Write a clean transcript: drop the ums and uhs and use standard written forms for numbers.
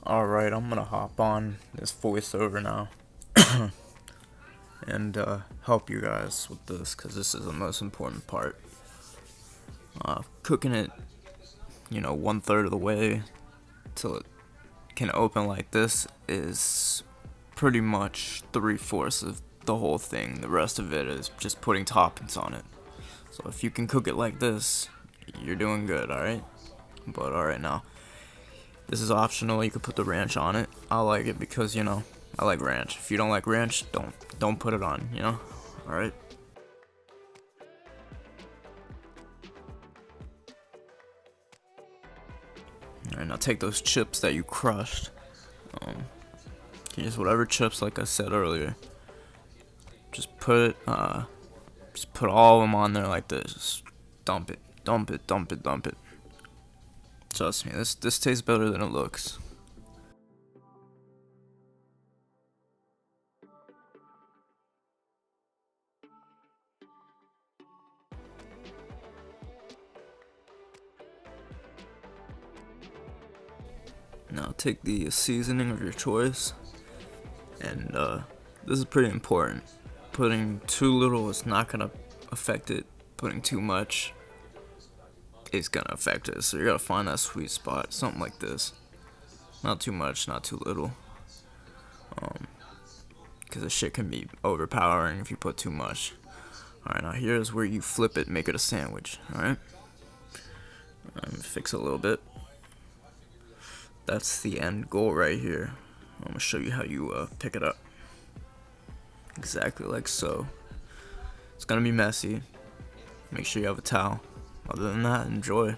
Alright, I'm gonna hop on this voiceover now and help you guys with this, because this is the most important part. Cooking it, 1/3 of the way till it can open like this is pretty much 3/4 of the whole thing. The rest of it is just putting toppings on it. So if you can cook it like this, you're doing good, alright? But alright, now this is optional. You could put the ranch on it. I like it because, I like ranch. If you don't like ranch, don't put it on, Alright? Alright, now take those chips that you crushed. Use whatever chips, like I said earlier. Just put all of them on there like this. Just dump it. Trust me, this tastes better than it looks. Now take the seasoning of your choice, and this is pretty important. Putting too little is not gonna affect it. Putting too much is gonna affect it. So you gotta find that sweet spot, something like this. Not too much, not too little. Because this shit can be overpowering if you put too much. Alright, now here's where you flip it, make it a sandwich. Alright? Fix it a little bit. That's the end goal right here. I'm gonna show you how you pick it up. Exactly like so. It's gonna be messy. Make sure you have a towel. Other than that, enjoy.